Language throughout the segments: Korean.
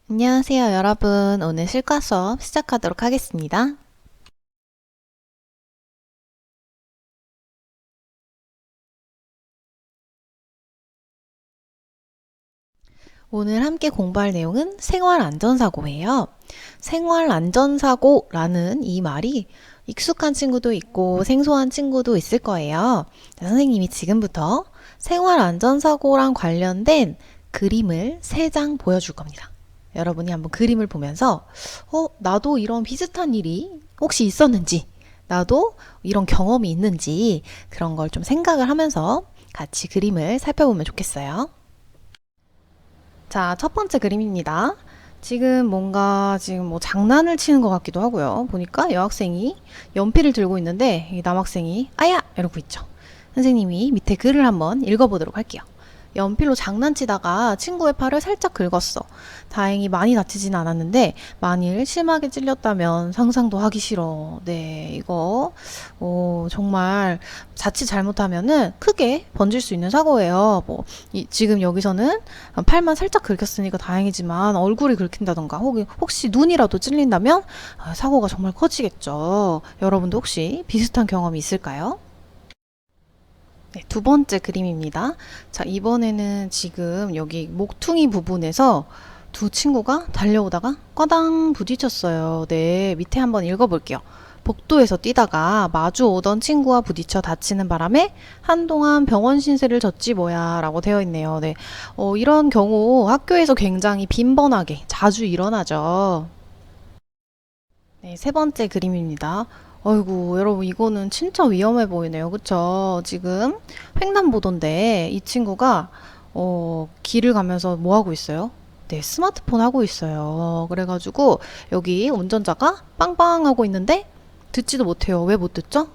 안녕하세요, 여러분. 오늘 실과 수업 시작하도록 하겠습니다. 오늘 함께 공부할 내용은 생활안전사고예요. 생활안전사고라는 이 말이 익숙한 친구도 있고 생소한 친구도 있을 거예요. 자, 선생님이 지금부터 생활안전사고랑 관련된 그림을 3장 보여줄 겁니다. 여러분이 한번 그림을 보면서 나도 이런 비슷한 일이 혹시 있었는지, 나도 이런 경험이 있는지 그런 걸 좀 생각을 하면서 같이 그림을 살펴보면 좋겠어요. 자, 첫 번째 그림입니다. 지금 뭐 장난을 치는 것 같기도 하고요. 보니까 여학생이 연필을 들고 있는데 이 남학생이 아야! 이러고 있죠. 선생님이 밑에 글을 한번 읽어보도록 할게요. 연필로 장난치다가 친구의 팔을 살짝 긁었어. 다행히 많이 다치진 않았는데 만일 심하게 찔렸다면 상상도 하기 싫어. 네, 이거 정말 자칫 잘못하면은 크게 번질 수 있는 사고예요. 지금 여기서는 팔만 살짝 긁혔으니까 다행이지만 얼굴이 긁힌다던가 혹시 눈이라도 찔린다면 사고가 정말 커지겠죠. 여러분도 혹시 비슷한 경험이 있을까요? 네, 두 번째 그림입니다. 자, 이번에는 지금 여기 목퉁이 부분에서 두 친구가 달려오다가 꽈당 부딪혔어요. 네, 밑에 한번 읽어볼게요. 복도에서 뛰다가 마주 오던 친구와 부딪혀 다치는 바람에 한동안 병원 신세를 졌지 뭐야 라고 되어 있네요. 네, 이런 경우 학교에서 굉장히 빈번하게 자주 일어나죠. 네, 세 번째 그림입니다. 어이구, 여러분, 이거는 진짜 위험해 보이네요. 그쵸? 지금 횡단보도인데 이 친구가 길을 가면서 뭐 하고 있어요? 네, 스마트폰 하고 있어요. 그래가지고 여기 운전자가 빵빵 하고 있는데 듣지도 못해요. 왜 못 듣죠?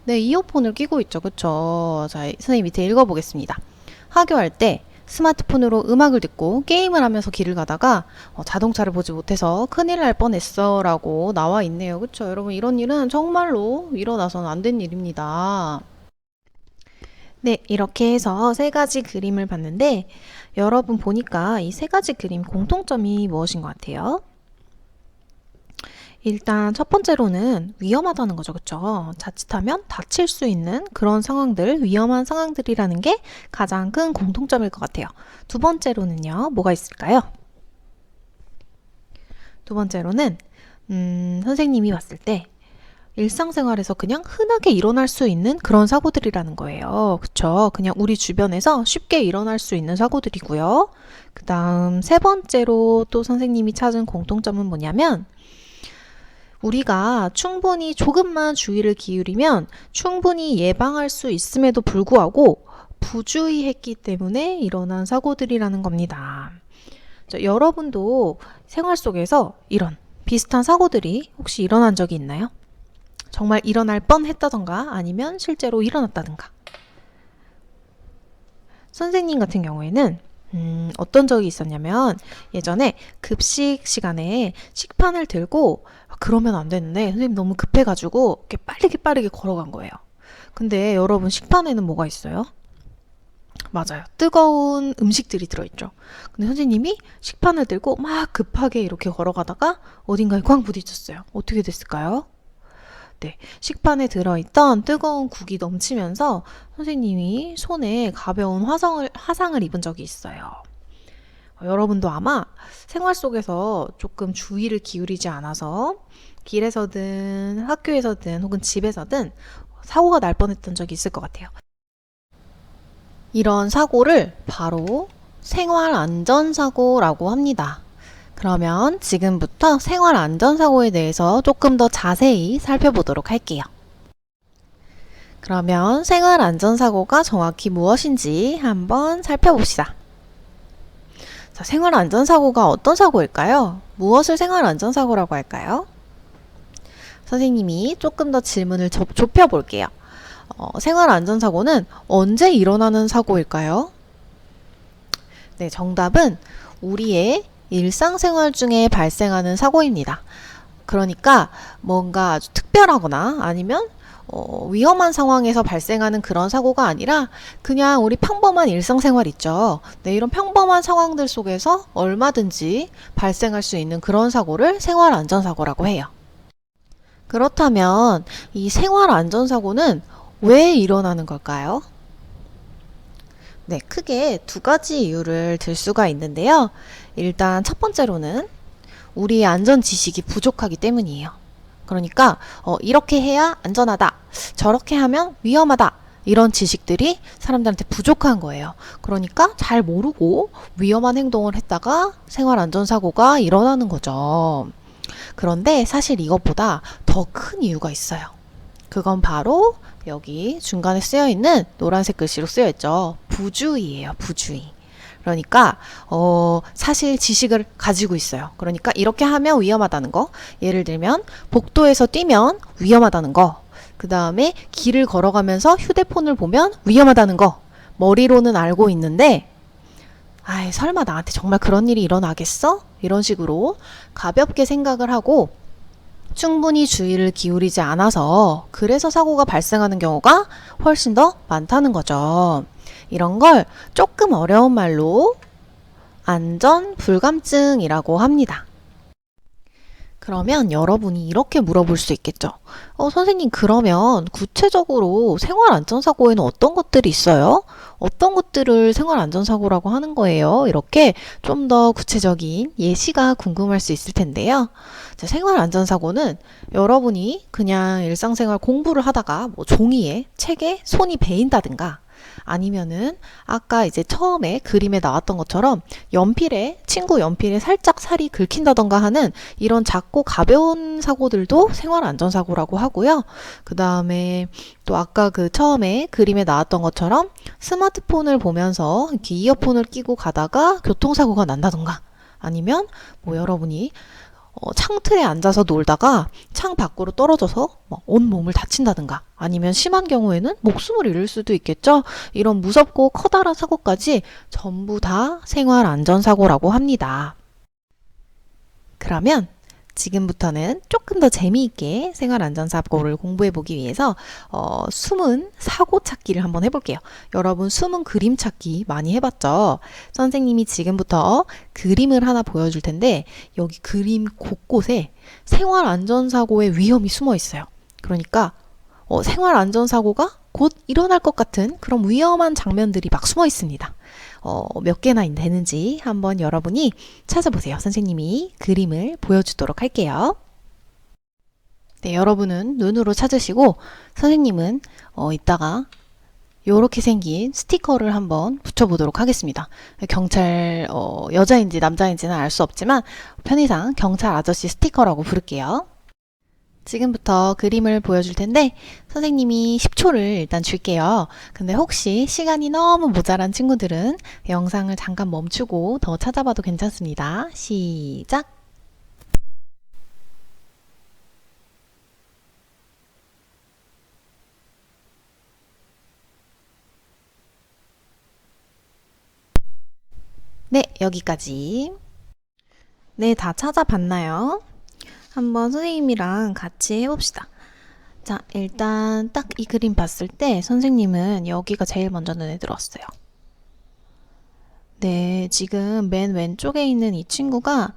네, 이어폰을 끼고 있죠. 그쵸? 자, 선생님 밑에 읽어보겠습니다. 하교할 때 스마트폰으로 음악을 듣고 게임을 하면서 길을 가다가 자동차를 보지 못해서 큰일 날 뻔했어 라고 나와 있네요. 그쵸? 여러분, 이런 일은 정말로 일어나서는 안 된 일입니다. 네, 이렇게 해서 3가지 그림을 봤는데 여러분 보니까 이 3가지 그림 공통점이 무엇인 것 같아요? 일단 첫 번째로는 위험하다는 거죠. 그쵸? 자칫하면 다칠 수 있는 그런 상황들, 위험한 상황들이라는 게 가장 큰 공통점일 것 같아요. 두 번째로는요, 뭐가 있을까요? 두 번째로는, 선생님이 봤을 때 일상생활에서 그냥 흔하게 일어날 수 있는 그런 사고들이라는 거예요. 그쵸? 그냥 우리 주변에서 쉽게 일어날 수 있는 사고들이고요. 그 다음 세 번째로 또 선생님이 찾은 공통점은 뭐냐면, 우리가 충분히 조금만 주의를 기울이면 충분히 예방할 수 있음에도 불구하고 부주의했기 때문에 일어난 사고들이라는 겁니다. 여러분도 생활 속에서 이런 비슷한 사고들이 혹시 일어난 적이 있나요? 정말 일어날 뻔했다던가 아니면 실제로 일어났다든가. 선생님 같은 경우에는 어떤 적이 있었냐면 예전에 급식 시간에 식판을 들고 그러면 안 되는데 선생님 너무 급해가지고 이렇게 빠르게 걸어간 거예요. 근데 여러분 식판에는 뭐가 있어요? 맞아요. 뜨거운 음식들이 들어있죠. 근데 선생님이 식판을 들고 막 급하게 이렇게 걸어가다가 어딘가에 꽝 부딪혔어요. 어떻게 됐을까요? 네, 식판에 들어있던 뜨거운 국이 넘치면서 선생님이 손에 가벼운 화상을 입은 적이 있어요. 여러분도 아마 생활 속에서 조금 주의를 기울이지 않아서 길에서든 학교에서든 혹은 집에서든 사고가 날 뻔했던 적이 있을 것 같아요. 이런 사고를 바로 생활안전사고라고 합니다. 그러면 지금부터 생활안전사고에 대해서 조금 더 자세히 살펴보도록 할게요. 그러면 생활안전사고가 정확히 무엇인지 한번 살펴봅시다. 자, 생활안전사고가 어떤 사고일까요? 무엇을 생활안전사고라고 할까요? 선생님이 조금 더 질문을 좁혀볼게요. 생활안전사고는 언제 일어나는 사고일까요? 네, 정답은 우리의 일상생활 중에 발생하는 사고입니다. 그러니까 뭔가 아주 특별하거나 아니면 위험한 상황에서 발생하는 그런 사고가 아니라 그냥 우리 평범한 일상생활 있죠. 네, 이런 평범한 상황들 속에서 얼마든지 발생할 수 있는 그런 사고를 생활안전사고라고 해요. 그렇다면 이 생활안전사고는 왜 일어나는 걸까요? 네, 크게 두 가지 이유를 들 수가 있는데요. 일단 첫 번째로는 우리의 안전 지식이 부족하기 때문이에요. 그러니까 이렇게 해야 안전하다, 저렇게 하면 위험하다, 이런 지식들이 사람들한테 부족한 거예요. 그러니까 잘 모르고 위험한 행동을 했다가 생활안전사고가 일어나는 거죠. 그런데 사실 이것보다 더 큰 이유가 있어요. 그건 바로 여기 중간에 쓰여 있는 노란색 글씨로 쓰여 있죠. 부주의예요. 부주의. 그러니까 사실 지식을 가지고 있어요. 그러니까 이렇게 하면 위험하다는 거. 예를 들면 복도에서 뛰면 위험하다는 거. 그 다음에 길을 걸어가면서 휴대폰을 보면 위험하다는 거. 머리로는 알고 있는데 아이, 설마 나한테 정말 그런 일이 일어나겠어? 이런 식으로 가볍게 생각을 하고 충분히 주의를 기울이지 않아서 그래서 사고가 발생하는 경우가 훨씬 더 많다는 거죠. 이런 걸 조금 어려운 말로 안전 불감증이라고 합니다. 그러면 여러분이 이렇게 물어볼 수 있겠죠. 선생님, 그러면 구체적으로 생활안전사고에는 어떤 것들이 있어요? 어떤 것들을 생활안전사고라고 하는 거예요? 이렇게 좀 더 구체적인 예시가 궁금할 수 있을 텐데요. 자, 생활안전사고는 여러분이 그냥 일상생활 공부를 하다가 뭐 종이에, 책에 손이 베인다든가 아니면은 아까 이제 처음에 그림에 나왔던 것처럼 친구 연필에 살짝 살이 긁힌다던가 하는 이런 작고 가벼운 사고들도 생활안전사고라고 하고요. 그 다음에 또 아까 그 처음에 그림에 나왔던 것처럼 스마트폰을 보면서 이렇게 이어폰을 끼고 가다가 교통사고가 난다던가 아니면 뭐 여러분이 창틀에 앉아서 놀다가 창 밖으로 떨어져서 온몸을 다친다든가 아니면 심한 경우에는 목숨을 잃을 수도 있겠죠. 이런 무섭고 커다란 사고까지 전부 다 생활안전사고라고 합니다. 그러면 지금부터는 조금 더 재미있게 생활안전사고를 공부해보기 위해서 숨은 사고 찾기를 한번 해볼게요. 여러분 숨은 그림 찾기 많이 해봤죠? 선생님이 지금부터 그림을 하나 보여줄 텐데 여기 그림 곳곳에 생활안전사고의 위험이 숨어 있어요. 그러니까 생활안전사고가 곧 일어날 것 같은 그런 위험한 장면들이 막 숨어 있습니다. 몇 개나 되는지 한번 여러분이 찾아보세요. 선생님이 그림을 보여주도록 할게요. 네, 여러분은 눈으로 찾으시고 선생님은 이따가 이렇게 생긴 스티커를 한번 붙여보도록 하겠습니다. 경찰 여자인지 남자인지는 알 수 없지만 편의상 경찰 아저씨 스티커라고 부를게요. 지금부터 그림을 보여줄 텐데 선생님이 10초를 일단 줄게요. 근데 혹시 시간이 너무 모자란 친구들은 영상을 잠깐 멈추고 더 찾아봐도 괜찮습니다. 시작! 네, 여기까지. 네, 다 찾아봤나요? 한번 선생님이랑 같이 해봅시다. 자, 일단 딱 이 그림 봤을 때 선생님은 여기가 제일 먼저 눈에 들어왔어요. 네, 지금 맨 왼쪽에 있는 이 친구가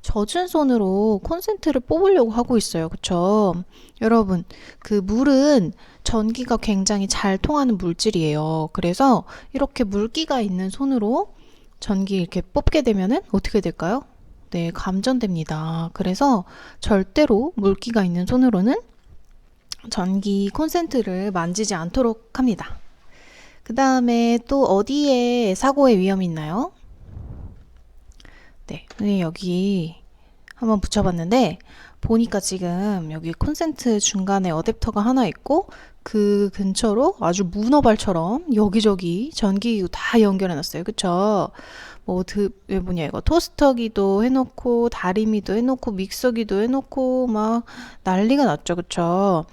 젖은 손으로 콘센트를 뽑으려고 하고 있어요. 그쵸? 여러분, 그 물은 전기가 굉장히 잘 통하는 물질이에요. 그래서 이렇게 물기가 있는 손으로 전기 이렇게 뽑게 되면은 어떻게 될까요? 네, 감전됩니다. 그래서 절대로 물기가 있는 손으로는 전기 콘센트를 만지지 않도록 합니다. 그 다음에 또 어디에 사고의 위험이 있나요? 네, 여기 한번 붙여봤는데 보니까 지금 여기 콘센트 중간에 어댑터가 하나 있고 그 근처로 아주 문어발처럼 여기저기 전기기구 다 연결해놨어요. 그쵸? 왜 뭐냐, 이거 토스터기도 해놓고 다리미도 해놓고 믹서기도 해놓고 막 난리가 났죠. 그쵸?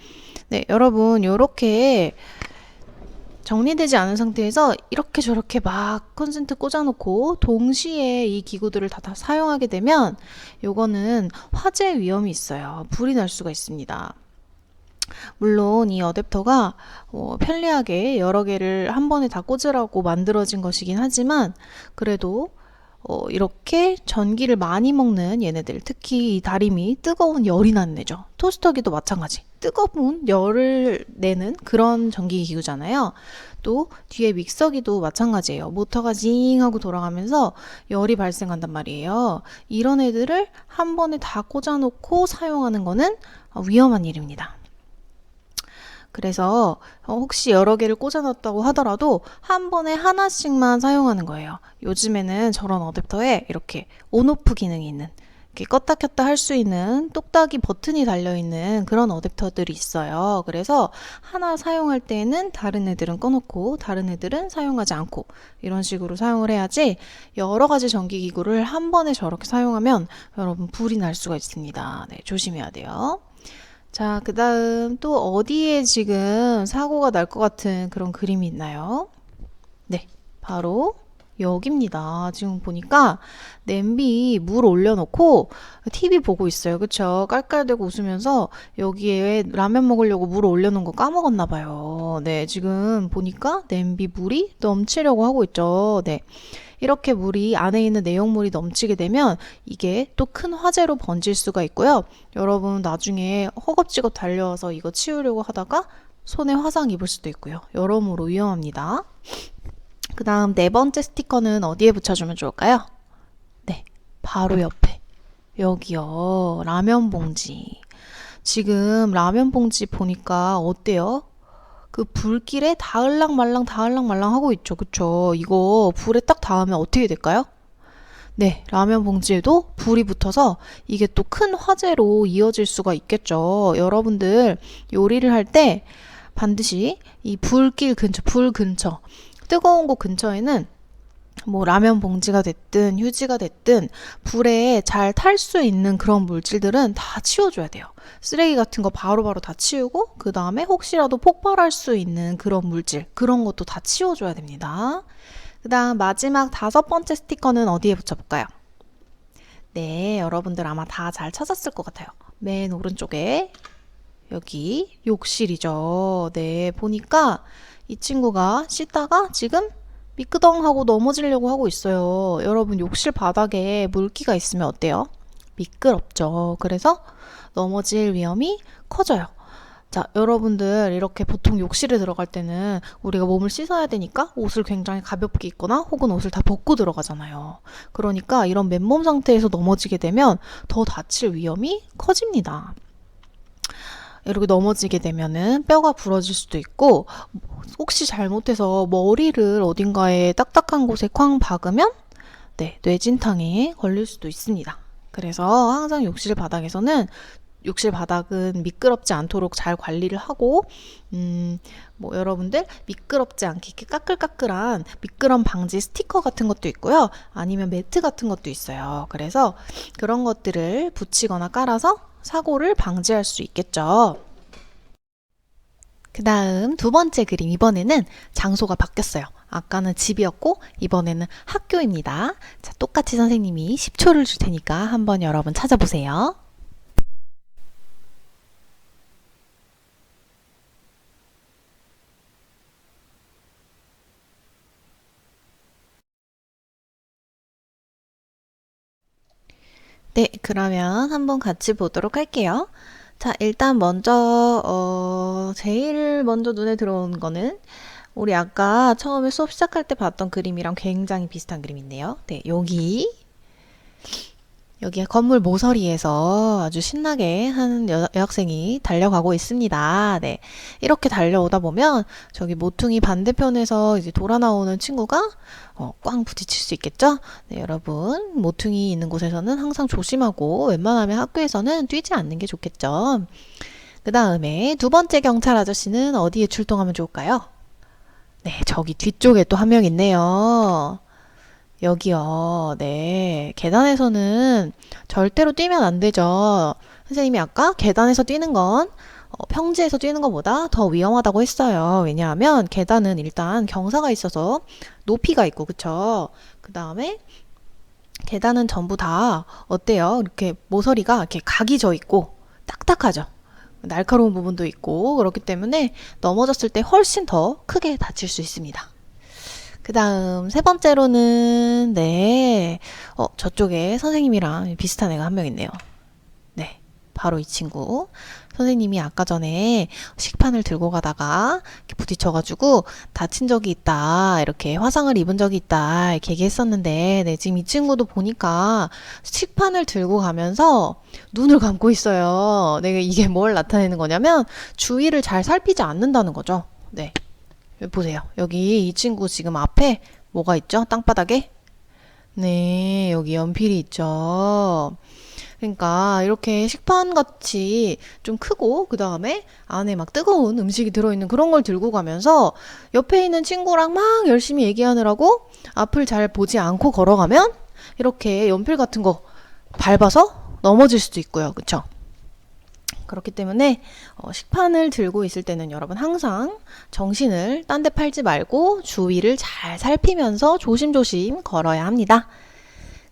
네, 여러분 요렇게 정리되지 않은 상태에서 이렇게 저렇게 막 콘센트 꽂아놓고 동시에 이 기구들을 다 사용하게 되면 요거는 화재 위험이 있어요. 불이 날 수가 있습니다. 물론 이 어댑터가 편리하게 여러 개를 한 번에 다 꽂으라고 만들어진 것이긴 하지만 그래도 이렇게 전기를 많이 먹는 얘네들, 특히 이 다림이 뜨거운 열이 나는 애죠. 토스터기도 마찬가지. 뜨거운 열을 내는 그런 전기 기구잖아요. 또 뒤에 믹서기도 마찬가지예요. 모터가 징 하고 돌아가면서 열이 발생한단 말이에요. 이런 애들을 한 번에 다 꽂아놓고 사용하는 거는 위험한 일입니다. 그래서 혹시 여러 개를 꽂아놨다고 하더라도 한 번에 하나씩만 사용하는 거예요. 요즘에는 저런 어댑터에 이렇게 온오프 기능이 있는, 이렇게 껐다 켰다 할 수 있는 똑딱이 버튼이 달려있는 그런 어댑터들이 있어요. 그래서 하나 사용할 때는 다른 애들은 꺼놓고 다른 애들은 사용하지 않고 이런 식으로 사용을 해야지 여러 가지 전기기구를 한 번에 저렇게 사용하면 여러분 불이 날 수가 있습니다. 네, 조심해야 돼요. 자, 그 다음 또 어디에 지금 사고가 날 것 같은 그런 그림이 있나요? 네, 바로 여기입니다. 지금 보니까 냄비 물 올려놓고 TV 보고 있어요. 그쵸? 깔깔대고 웃으면서 여기에 라면 먹으려고 물 올려놓은 거 까먹었나 봐요. 네, 지금 보니까 냄비 물이 넘치려고 하고 있죠. 네. 이렇게 물이 안에 있는 내용물이 넘치게 되면 이게 또 큰 화재로 번질 수가 있고요. 여러분 나중에 허겁지겁 달려와서 이거 치우려고 하다가 손에 화상 입을 수도 있고요. 여러모로 위험합니다. 그 다음 네 번째 스티커는 어디에 붙여주면 좋을까요? 네, 바로 옆에. 여기요. 라면 봉지. 지금 라면 봉지 보니까 어때요? 그 불길에 닿을랑 말랑 하고 있죠. 그쵸? 이거 불에 딱 닿으면 어떻게 될까요? 네, 라면 봉지에도 불이 붙어서 이게 또 큰 화재로 이어질 수가 있겠죠. 여러분들 요리를 할 때 반드시 이 불길 근처, 불 근처, 뜨거운 곳 근처에는 뭐 라면 봉지가 됐든 휴지가 됐든 불에 잘 탈 수 있는 그런 물질들은 다 치워줘야 돼요. 쓰레기 같은 거 바로바로 다 치우고 그 다음에 혹시라도 폭발할 수 있는 그런 물질 그런 것도 다 치워줘야 됩니다. 그 다음 마지막 다섯 번째 스티커는 어디에 붙여볼까요? 네, 여러분들 아마 다 잘 찾았을 것 같아요. 맨 오른쪽에 여기 욕실이죠. 네, 보니까 이 친구가 씻다가 지금 미끄덩하고 넘어지려고 하고 있어요. 여러분 욕실 바닥에 물기가 있으면 어때요? 미끄럽죠. 그래서 넘어질 위험이 커져요. 자, 여러분들 이렇게 보통 욕실에 들어갈 때는 우리가 몸을 씻어야 되니까 옷을 굉장히 가볍게 입거나 혹은 옷을 다 벗고 들어가잖아요. 그러니까 이런 맨몸 상태에서 넘어지게 되면 더 다칠 위험이 커집니다. 이렇게 넘어지게 되면은 뼈가 부러질 수도 있고 혹시 잘못해서 머리를 어딘가에 딱딱한 곳에 쾅 박으면 네, 뇌진탕에 걸릴 수도 있습니다. 그래서 항상 욕실 바닥에서는 욕실 바닥은 미끄럽지 않도록 잘 관리를 하고 뭐 여러분들 미끄럽지 않게 이렇게 까끌까끌한 미끄럼 방지 스티커 같은 것도 있고요. 아니면 매트 같은 것도 있어요. 그래서 그런 것들을 붙이거나 깔아서 사고를 방지할 수 있겠죠. 그 다음 두 번째 그림, 이번에는 장소가 바뀌었어요. 아까는 집이었고 이번에는 학교입니다. 자, 똑같이 선생님이 10초를 줄 테니까 한번 여러분 찾아보세요. 네, 그러면 한번 같이 보도록 할게요. 자, 일단 먼저 제일 먼저 눈에 들어온 거는 우리 아까 처음에 수업 시작할 때 봤던 그림이랑 굉장히 비슷한 그림인데요. 네, 여기 건물 모서리에서 아주 신나게 한 여학생이 달려가고 있습니다. 네. 이렇게 달려오다 보면 저기 모퉁이 반대편에서 이제 돌아 나오는 친구가 꽝 부딪힐 수 있겠죠? 네, 여러분. 모퉁이 있는 곳에서는 항상 조심하고 웬만하면 학교에서는 뛰지 않는 게 좋겠죠. 그 다음에 두 번째 경찰 아저씨는 어디에 출동하면 좋을까요? 네, 저기 뒤쪽에 또 한 명 있네요. 여기요. 네. 계단에서는 절대로 뛰면 안 되죠. 선생님이 아까 계단에서 뛰는 건 평지에서 뛰는 것보다 더 위험하다고 했어요. 왜냐하면 계단은 일단 경사가 있어서 높이가 있고, 그쵸? 그 다음에 계단은 전부 다 어때요? 이렇게 모서리가 이렇게 각이 져 있고 딱딱하죠. 날카로운 부분도 있고 그렇기 때문에 넘어졌을 때 훨씬 더 크게 다칠 수 있습니다. 그 다음 세 번째로는 저쪽에 선생님이랑 비슷한 애가 한 명 있네요. 네, 바로 이 친구. 선생님이 아까 전에 식판을 들고 가다가 이렇게 부딪혀가지고 다친 적이 있다, 이렇게 화상을 입은 적이 있다, 이렇게 얘기했었는데, 네, 지금 이 친구도 보니까 식판을 들고 가면서 눈을 감고 있어요. 네, 이게 뭘 나타내는 거냐면 주위를 잘 살피지 않는다는 거죠. 네, 보세요. 여기 이 친구 지금 앞에 뭐가 있죠? 땅바닥에? 네, 여기 연필이 있죠. 그러니까 이렇게 식판같이 좀 크고 그 다음에 안에 막 뜨거운 음식이 들어있는 그런 걸 들고 가면서 옆에 있는 친구랑 막 열심히 얘기하느라고 앞을 잘 보지 않고 걸어가면 이렇게 연필 같은 거 밟아서 넘어질 수도 있고요. 그쵸? 그렇기 때문에 식판을 들고 있을 때는 여러분 항상 정신을 딴 데 팔지 말고 주위를 잘 살피면서 조심조심 걸어야 합니다.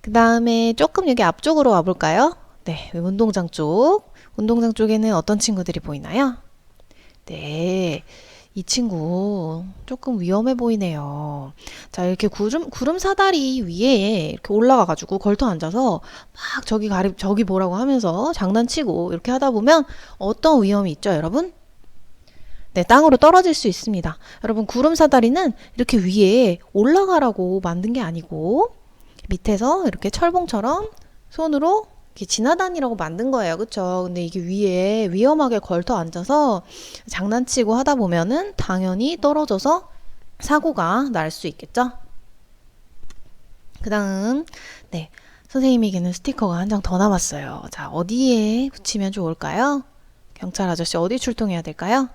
그 다음에 조금 여기 앞쪽으로 와볼까요? 네, 운동장 쪽. 운동장 쪽에는 어떤 친구들이 보이나요? 네, 이 친구 조금 위험해 보이네요. 자, 이렇게 구름 사다리 위에 이렇게 올라가가지고 걸터 앉아서 막 저기 보라고 하면서 장난치고 이렇게 하다 보면 어떤 위험이 있죠, 여러분? 네, 땅으로 떨어질 수 있습니다. 여러분, 구름 사다리는 이렇게 위에 올라가라고 만든 게 아니고 밑에서 이렇게 철봉처럼 손으로 이렇게 지나다니라고 만든 거예요. 그쵸? 근데 이게 위에 위험하게 걸터 앉아서 장난치고 하다 보면은 당연히 떨어져서 사고가 날 수 있겠죠? 그 다음, 네. 선생님에게는 스티커가 한 장 더 남았어요. 자, 어디에 붙이면 좋을까요? 경찰 아저씨 어디 출동해야 될까요?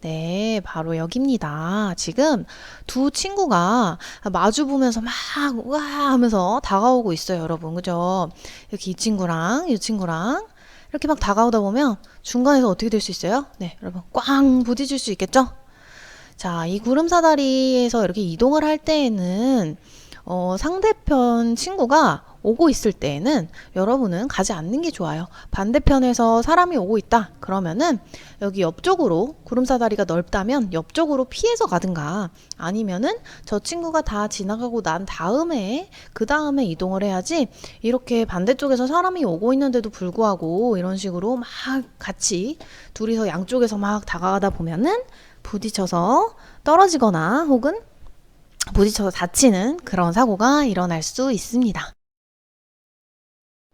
네, 바로 여기입니다. 지금 두 친구가 마주 보면서 막, 우와 하면서 다가오고 있어요, 여러분. 그죠? 이렇게 이 친구랑, 이 친구랑 이렇게 막 다가오다 보면 중간에서 어떻게 될 수 있어요? 네, 여러분. 꽝 부딪힐 수 있겠죠? 자, 이 구름사다리에서 이렇게 이동을 할 때에는 상대편 친구가 오고 있을 때에는 여러분은 가지 않는 게 좋아요. 반대편에서 사람이 오고 있다. 그러면은 여기 옆쪽으로 구름사다리가 넓다면 옆쪽으로 피해서 가든가 아니면은 저 친구가 다 지나가고 난 다음에 그 다음에 이동을 해야지 이렇게 반대쪽에서 사람이 오고 있는데도 불구하고 이런 식으로 막 같이 둘이서 양쪽에서 막 다가가다 보면은 부딪혀서 떨어지거나 혹은 부딪혀서 다치는 그런 사고가 일어날 수 있습니다.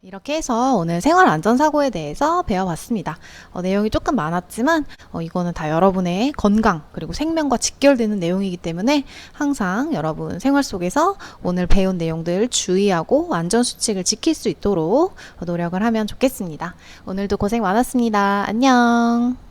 이렇게 해서 오늘 생활안전사고에 대해서 배워봤습니다. 내용이 조금 많았지만 이거는 다 여러분의 건강 그리고 생명과 직결되는 내용이기 때문에 항상 여러분 생활 속에서 오늘 배운 내용들 주의하고 안전수칙을 지킬 수 있도록 노력을 하면 좋겠습니다. 오늘도 고생 많았습니다. 안녕.